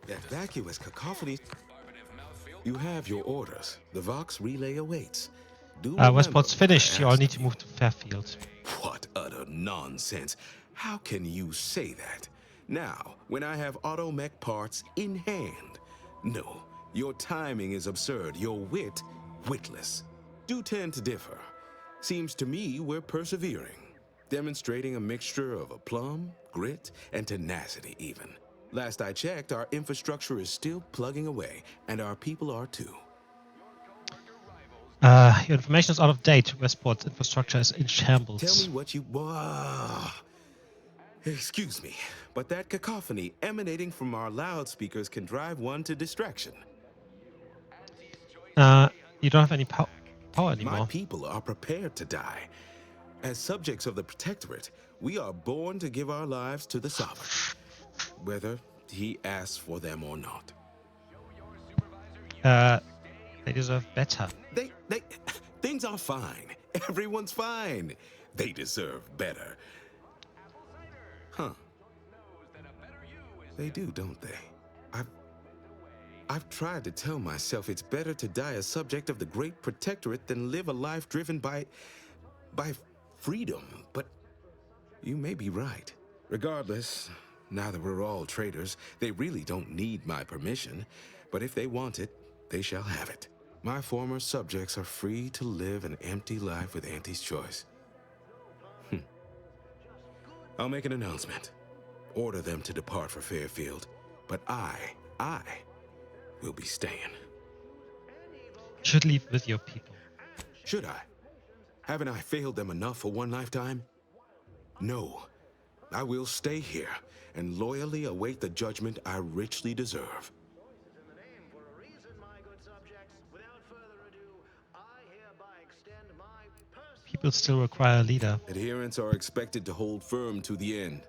That vacuous cacophony. You have your orders. The Vox relay awaits. Do remember, Westport's finished. I You all asked need of to you. move to Fairfield. What utter nonsense. How can you say that? Now, when I have automech parts in hand. No, your timing is absurd. Your wit, witless. Do tend to differ. Seems to me we're persevering. Demonstrating a mixture of aplomb, grit, and tenacity even. Last I checked, our infrastructure is still plugging away, and our people are too. Your information is out of date. Westport's infrastructure is in shambles. Tell me what you... Excuse me, but that cacophony emanating from our loudspeakers can drive one to distraction. You don't have any power anymore. My people are prepared to die. As subjects of the Protectorate, we are born to give our lives to the Sovereign, whether he asks for them or not. They deserve better. Things are fine. Everyone's fine. They deserve better. Huh. They do, don't they? I've tried to tell myself it's better to die a subject of the Great Protectorate than live a life driven by freedom, but you may be right. Regardless, now that we're all traitors, they really don't need my permission, but if they want it, they shall have it. My former subjects are free to live an empty life with Auntie's choice. I'll make an announcement. Order them to depart for Fairfield, but I will be staying. You should leave with your people. Should I? Haven't I failed them enough for one lifetime? No. I will stay here and loyally await the judgment I richly deserve. People still require a leader. Adherents are expected to hold firm to the end.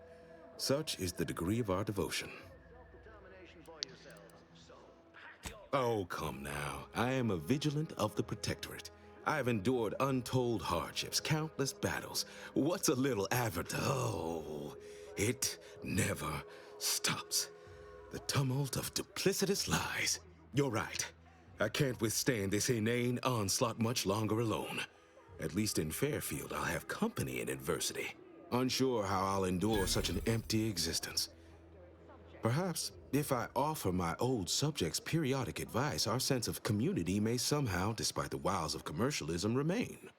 Such is the degree of our devotion. Oh, come now. I am a vigilant of the Protectorate. I have endured untold hardships, countless battles. What's a little Oh, it never stops. The tumult of duplicitous lies. You're right. I can't withstand this inane onslaught much longer alone. At least in Fairfield, I'll have company in adversity. Unsure how I'll endure such an empty existence. Perhaps, if I offer my old subjects periodic advice, our sense of community may somehow, despite the wiles of commercialism, remain.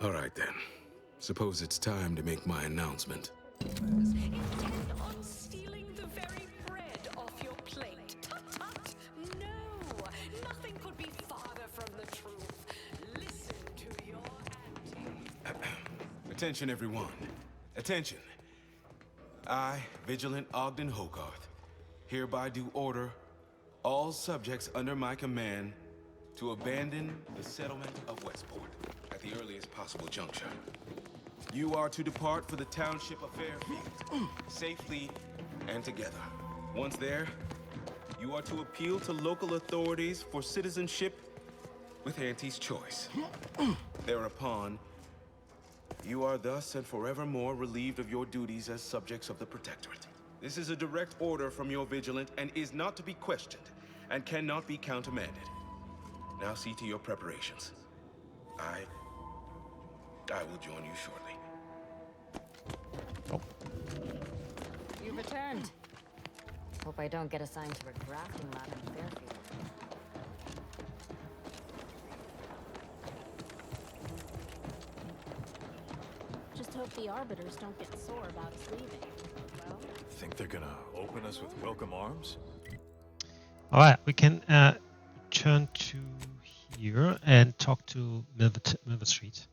All right, then. Suppose it's time to make my announcement. Intent on stealing the very bread off your plate. Tut tut! No! Nothing could be farther from the truth. Listen to your auntie. Attention, everyone. Attention. I, Vigilant Ogden Hogarth, hereby do order all subjects under my command to abandon the settlement of Westport at the earliest possible juncture. You are to depart for the township of Fairfield, safely and together. Once there, you are to appeal to local authorities for citizenship with Auntie's choice. Thereupon, you are thus and forevermore relieved of your duties as subjects of the Protectorate. This is a direct order from your Vigilant and is not to be questioned and cannot be countermanded. Now see to your preparations. I will join you shortly. You've returned. Hope I don't get assigned to a grafting lab in Fairfield. Just hope the Arbiters don't get sore about us leaving. Well, Think they're gonna open us with welcome arms? All right, we can turn to here and talk to Milverstreet.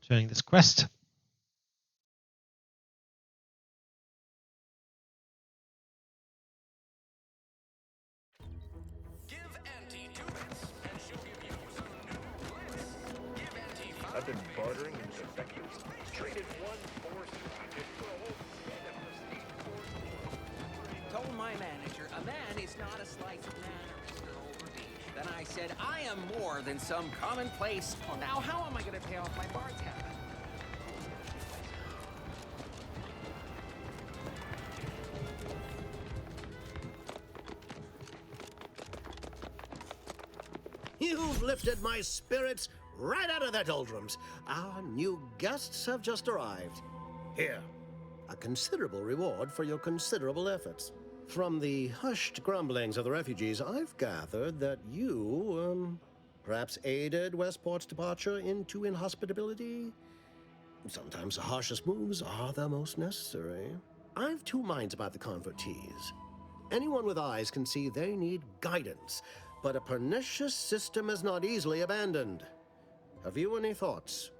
Turning this quest. Give Auntie 2 bits, and she'll give you some new blitz. Give Auntie 5 I've been bartering in defectors. Traded one force rocket for a whole set of prestige force. Told my manager a man is not a slice of manner, Mr. Overbeach. Then I said, I am more than some commonplace. Well, now how am I going to pay off my bar tab? You've lifted my spirits right out of their doldrums. Our new guests have just arrived. Here, a considerable reward for your considerable efforts. From the hushed grumblings of the refugees, I've gathered that you, perhaps aided Westport's departure into inhospitability. Sometimes the harshest moves are the most necessary. I've two minds about the convertees. Anyone with eyes can see they need guidance, but a pernicious system is not easily abandoned. Have you any thoughts?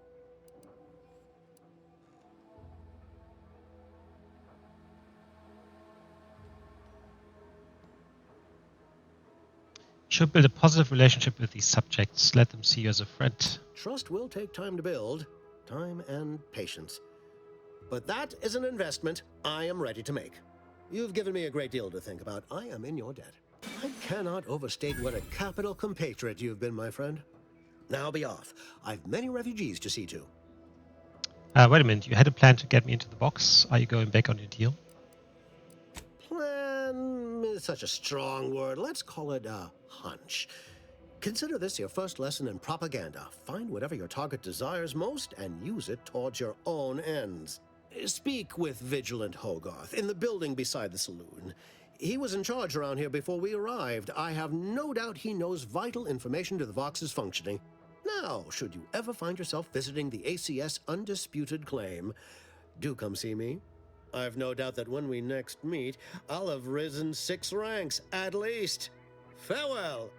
Should build a positive relationship with these subjects. Let them see you as a friend. Trust will take time to build, time and patience. But that is an investment I am ready to make. You've given me a great deal to think about. I am in your debt. I cannot overstate what a capital compatriot you've been, my friend. Now be off. I've many refugees to see to. Wait a minute. You had a plan to get me into the box. Are you going back on your deal? Plan is such a strong word. Let's call it a hunch. Consider this your first lesson in propaganda. Find whatever your target desires most and use it towards your own ends. Speak with Vigilant Hogarth in the building beside the saloon. He was in charge around here before we arrived. I have no doubt he knows vital information to the Vox's functioning. Now, should you ever find yourself visiting the ACS Undisputed Claim, do come see me. I've no doubt that when we next meet, I'll have risen 6 ranks, at least. Farewell!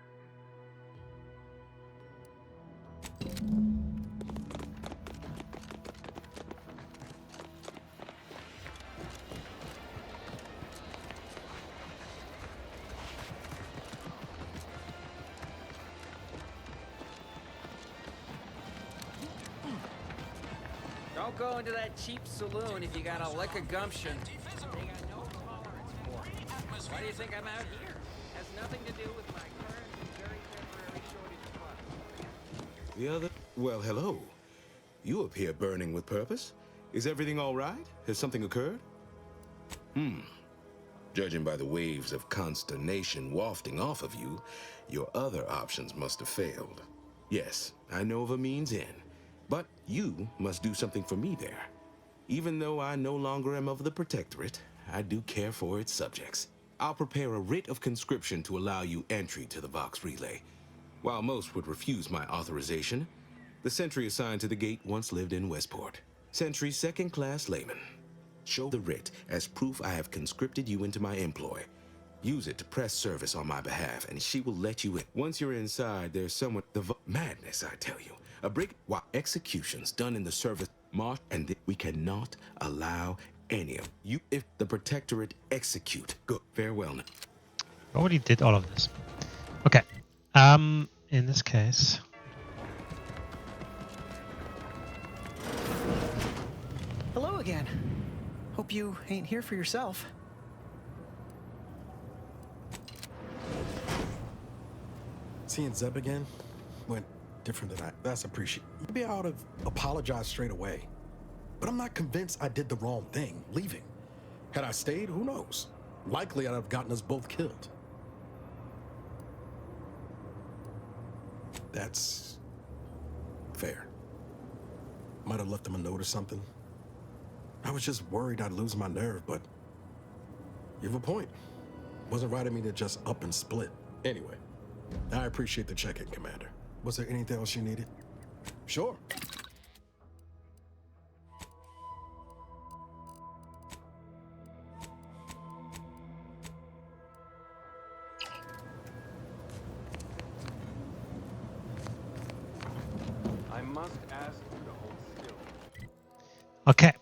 Don't go into that cheap saloon if you got a lick of gumption. They got no tolerance for it. Why do you think I'm out here? Has nothing to do with my current and very temporary shortage of funds. The other... Well, hello. You appear burning with purpose. Is everything all right? Has something occurred? Judging by the waves of consternation wafting off of you, your other options must have failed. Yes, I know of a means in. But you must do something for me there. Even though I no longer am of the Protectorate, I do care for its subjects. I'll prepare a writ of conscription to allow you entry to the Vox Relay. While most would refuse my authorization, the sentry assigned to the gate once lived in Westport. Sentry second-class layman. Show the writ as proof I have conscripted you into my employ. Use it to press service on my behalf, and she will let you in. Once you're inside, there's someone... Madness, I tell you. A break while executions done in the service march, and we cannot allow any of you if the Protectorate execute. Good. Farewell now. Already did all of this. Okay. In this case. Hello again. Hope you ain't here for yourself. Seeing Zeb again went different than I. That's appreciated. Maybe I ought to apologize straight away. But I'm not convinced I did the wrong thing, leaving. Had I stayed, who knows? Likely I'd have gotten us both killed. That's fair. Might have left him a note or something. I was just worried I'd lose my nerve, but you have a point. Wasn't right of me to just up and split. Anyway, I appreciate the check-in, Commander. Was there anything else you needed? Sure. I must ask you to hold still. Okay.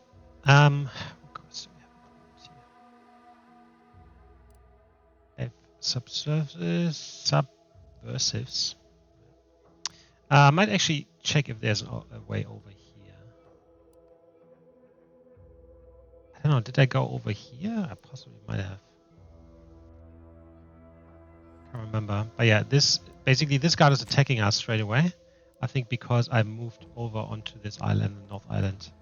Subversives. I might actually check if there's a way over here. I don't know. Did I go over here? I possibly might have. Can't remember. But yeah, this guard is attacking us straight away. I think because I moved over onto this island, the North Island.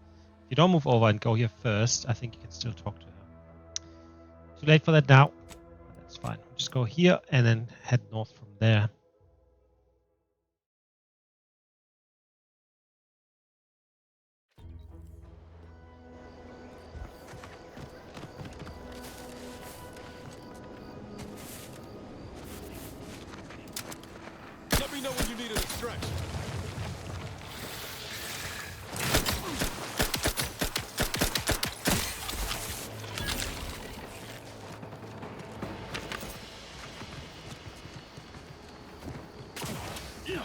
If you don't move over and go here first, I think you can still talk to her. Too late for that now. But that's fine. Just go here and then head north from there. Back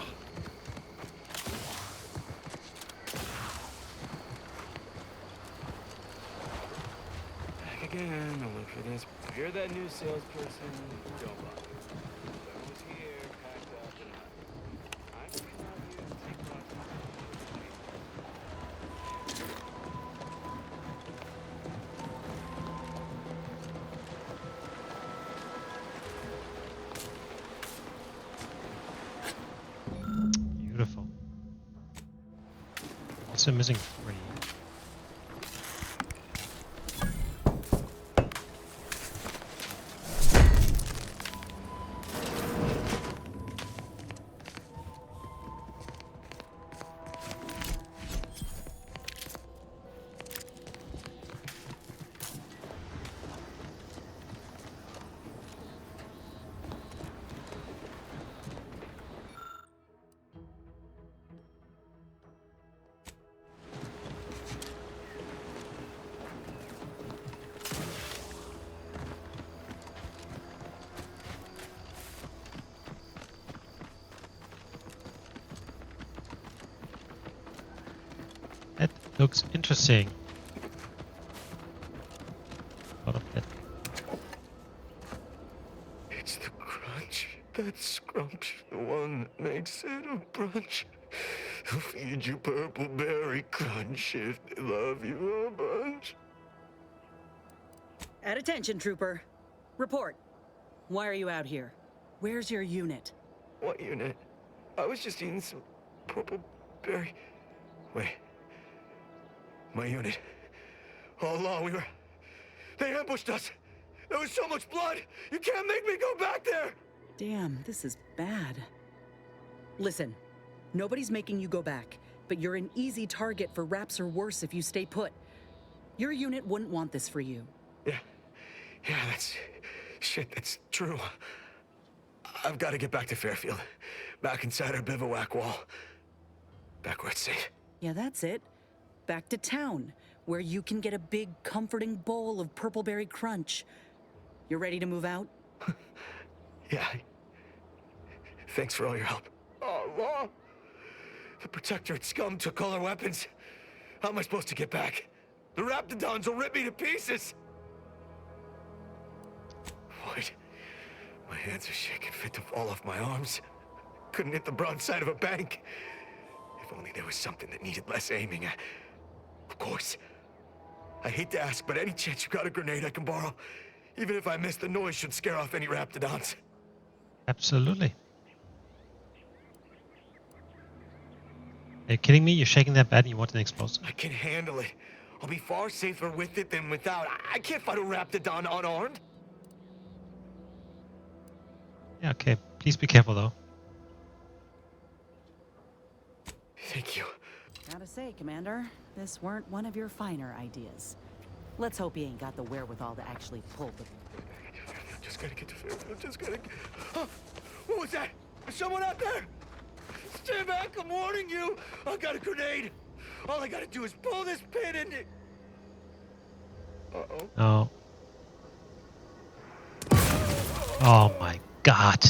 again. I'll look for this. If you're that new salesperson, don't bother. Whoever's here, packed up, and I'm just not here to take Beautiful. Also missing 3. That looks interesting. A lot of that. It's the crunch. That scrunch. The one that makes it a brunch. They'll feed you purple berry crunch if they love you a bunch. At attention, Trooper. Report. Why are you out here? Where's your unit? What unit? I was just eating some purple berry. Wait. My unit. All along, they ambushed us. There was so much blood. You can't make me go back there. Damn, this is bad. Listen, nobody's making you go back, but you're an easy target for raps or worse if you stay put. Your unit wouldn't want this for you. Yeah, that's true. I've got to get back to Fairfield. Back inside our bivouac wall. Back where it's safe. Yeah, that's it. Back to town, where you can get a big, comforting bowl of purpleberry crunch. You ready to move out? Yeah. Thanks for all your help. Oh, Law! The Protectorate scum took all our weapons. How am I supposed to get back? The Raptidons will rip me to pieces! Wait. My hands are shaking fit to fall off my arms. Couldn't hit the broad side of a bank. If only there was something that needed less aiming. Of course. I hate to ask, but any chance you got a grenade I can borrow? Even if I miss, the noise should scare off any Raptidons. Absolutely. Are you kidding me? You're shaking that bad and you want an explosive? I can handle it. I'll be far safer with it than without. I can't fight a Raptidon unarmed. Yeah, okay. Please be careful though. Thank you. Gotta say, Commander, this weren't one of your finer ideas. Let's hope he ain't got the wherewithal to actually pull the... Just gotta get to Fairfield. Just gotta... Oh, what was that? Is someone out there? Stay back, I'm warning you. I got a grenade. All I gotta do is pull this pin and... Uh-oh. No. Oh my god.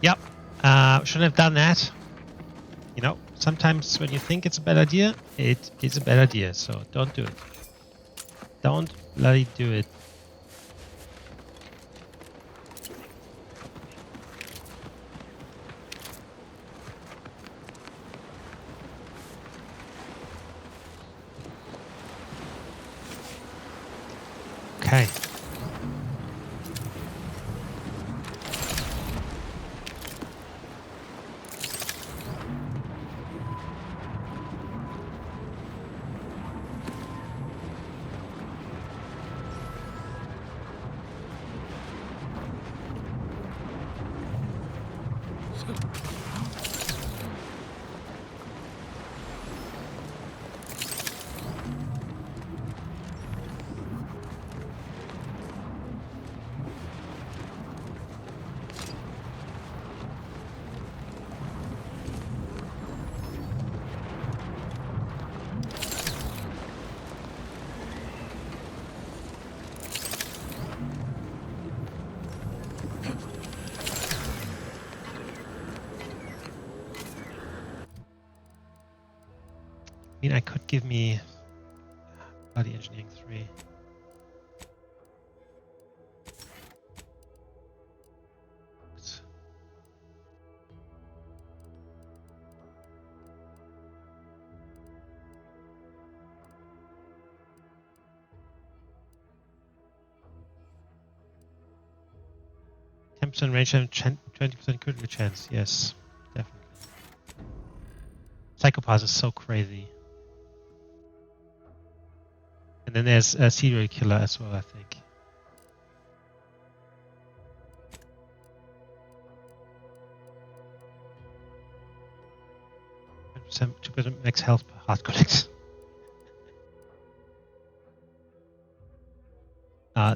Yep. Shouldn't have done that. You know, sometimes when you think it's a bad idea, it is a bad idea. So don't do it. Don't bloody do it. Okay. mean, I could give me bloody engineering 3. Oops. 10% range and 20% critical chance. Yes, definitely. Psychopath is so crazy. And then there's a serial killer as well, I think. 2% max health per heart collect.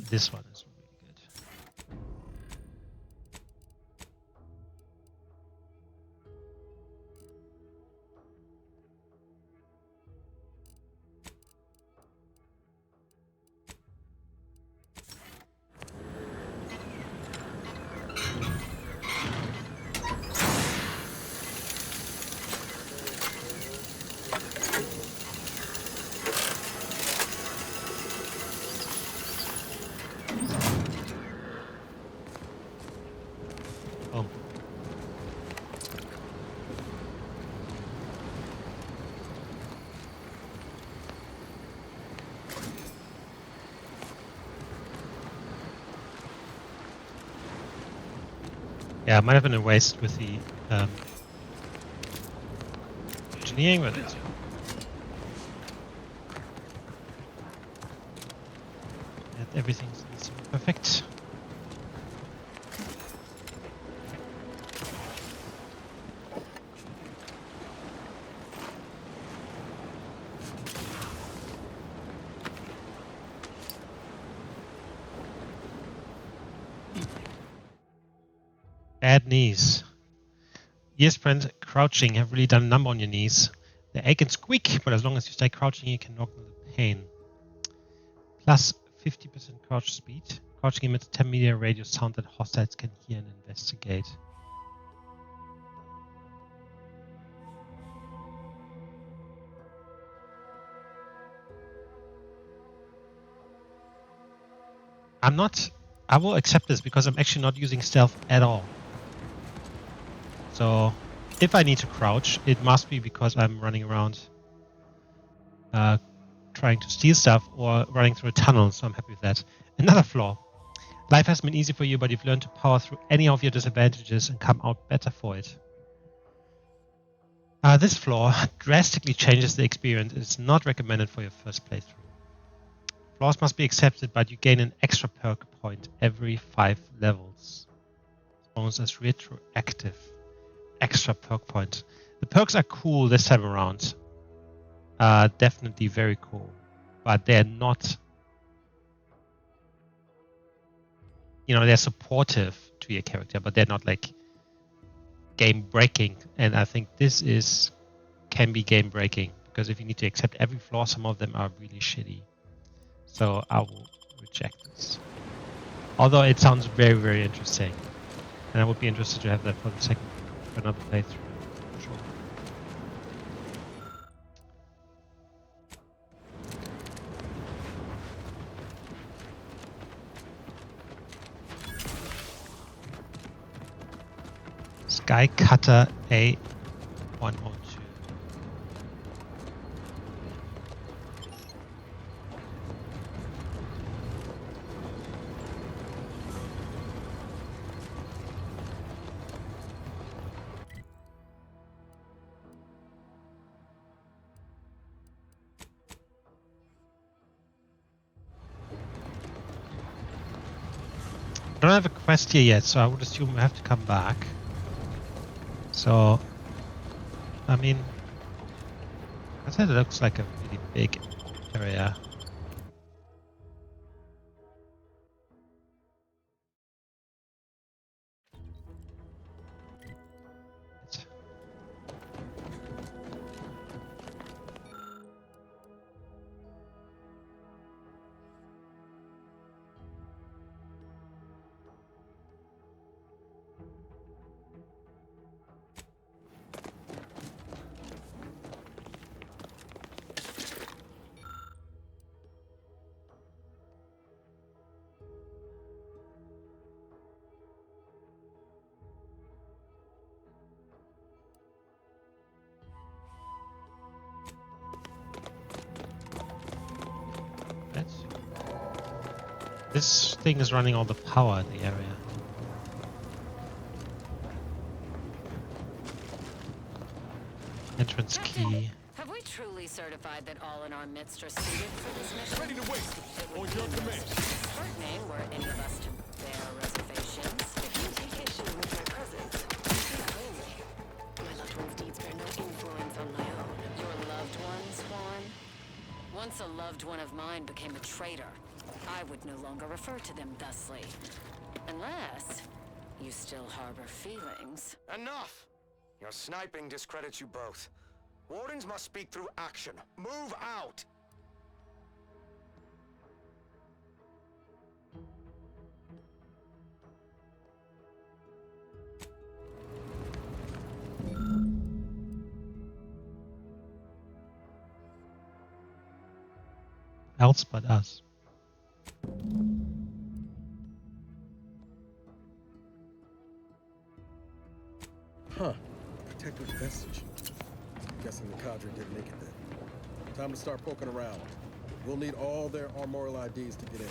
This one is really good. Oh. Yeah, it might have been a waste with the engineering, but it's everything needs to be perfect. Bad knees. Years spent crouching have really done a number on your knees. They ache and squeak, but as long as you stay crouching, you can knock them the pain. Plus 50% crouch speed. Crouching emits a 10 meter radius sound that hostiles can hear and investigate. I will accept this because I'm actually not using stealth at all. So if I need to crouch, it must be because I'm running around trying to steal stuff or running through a tunnel, so I'm happy with that. Another flaw. Life has been easy for you, but you've learned to power through any of your disadvantages and come out better for it. This flaw drastically changes the experience and is not recommended for your first playthrough. Flaws must be accepted, but you gain an extra perk point every 5 levels. Bonus as retroactive. Extra perk point. The perks are cool this time around. Definitely very cool. But they're not... You know, they're supportive to your character, but they're not like game breaking. And I think this can be game breaking, because if you need to accept every flaw, some of them are really shitty. So I will reject this. Although it sounds very, very interesting. And I would be interested to have that for another playthrough. Sure. Skycutter A102. I don't have a quest here yet, so I would assume I have to come back. So, I mean, I said it looks like a really big area. This thing is running all the power in the area. Entrance key. Have we truly certified that all in our midst are suited for this mission? Ready to waste it. It On would your be command. disheartening were any of us to bear reservations. If you take issue with my presence, speak plainly. My loved one's deeds bear no influence on my own. Your loved ones, Juan? Once a loved one of mine became a traitor, I would no longer refer to them thusly. Unless you still harbor feelings. Enough! Your sniping discredits you both. Wardens must speak through action. Move out! Else but us. Huh. Protected vestige. Guessing the cadre didn't make it then. Time to start poking around. We'll need all their armorial IDs to get in.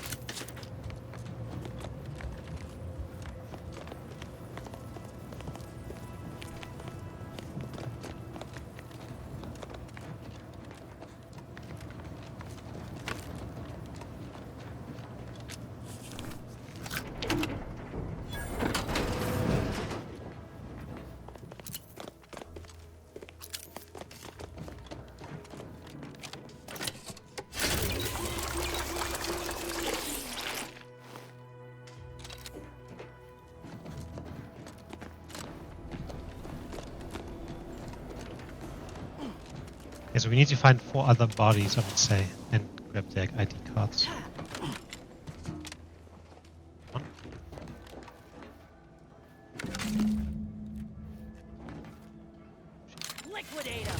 Okay, so we need to find 4 other bodies, I would say, and grab their ID cards. Come on. Liquidate 'em!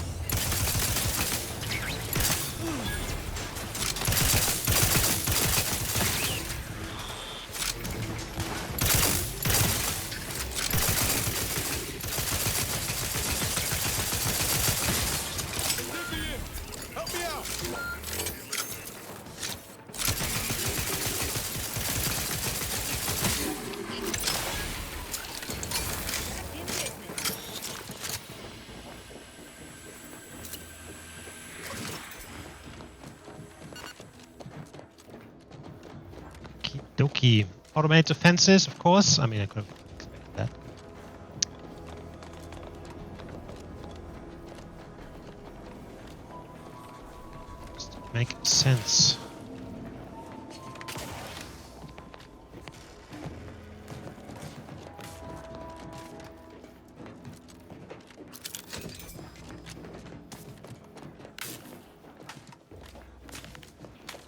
Help me out! Okie dokie. Automated defenses, of course. I mean, I could have expected that. Just make sense.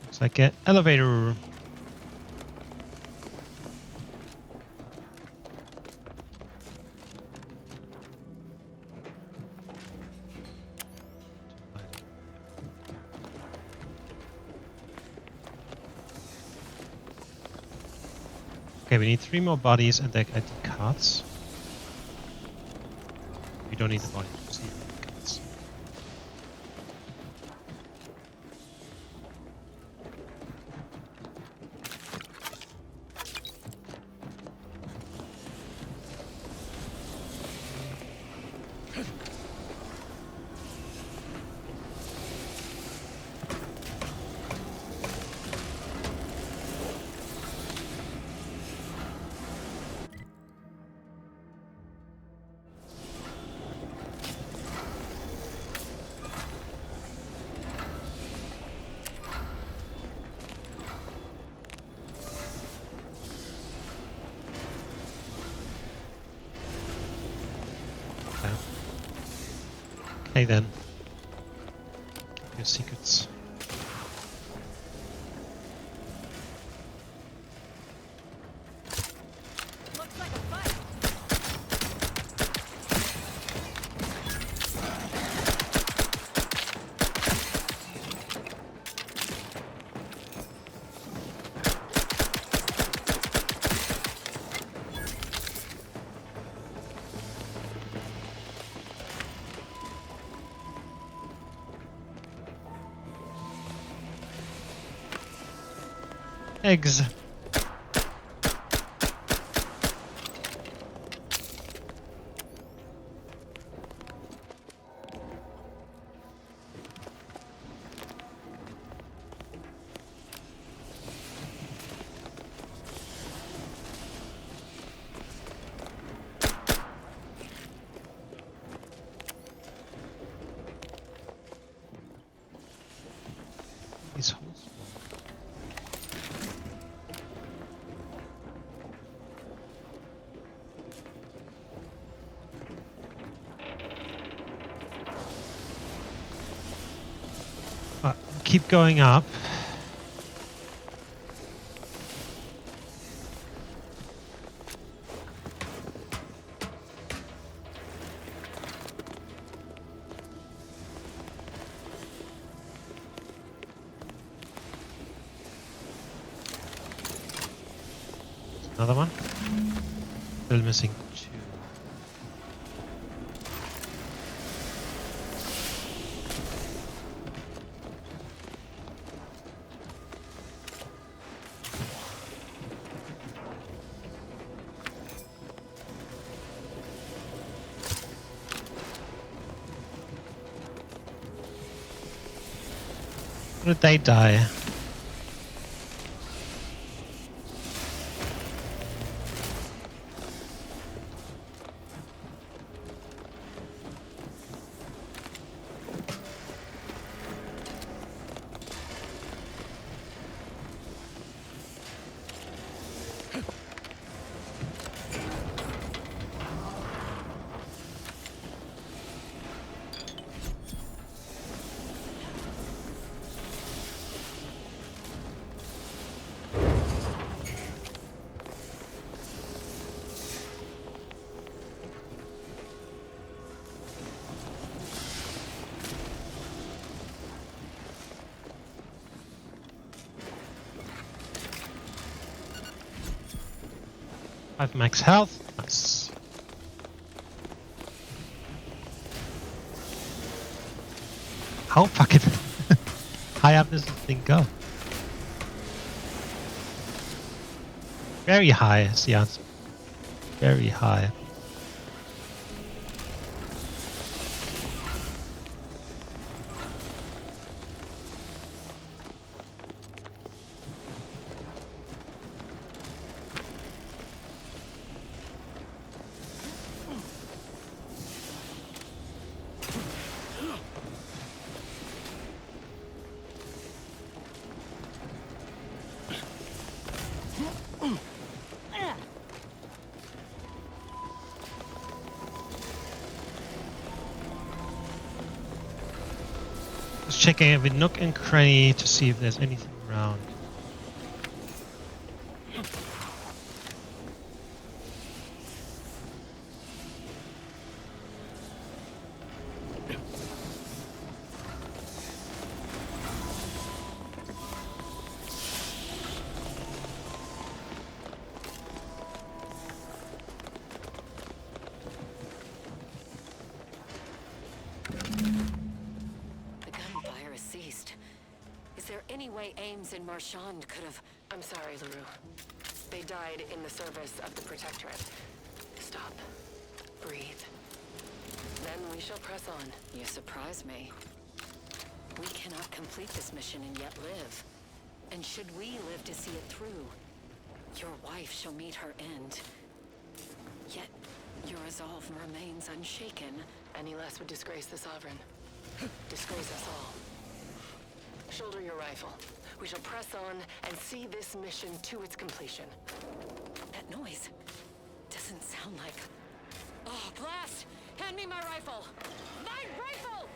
Looks like an elevator. Okay, we need 3 more bodies and their ID cards. We don't need the bodies, we just need the ID cards. Okay then. Keep your secrets. Looks like a fight. Eggs. keep going up. Another one. Still missing 2. How did they die? I have max health. Nice. How fucking high up does this thing go? Very high is the answer. Very high. Just checking every nook and cranny to see if there's anything around. And Marchand could have... I'm sorry, LaRue. They died in the service of the Protectorate. Stop. Breathe. Then we shall press on. You surprise me. We cannot complete this mission and yet live. And should we live to see it through, your wife shall meet her end. Yet, your resolve remains unshaken. Any less would disgrace the Sovereign. Disgrace us all. Shoulder your rifle. We shall press on and see this mission to its completion. That noise doesn't sound like... Oh, blast! Hand me my rifle! My rifle!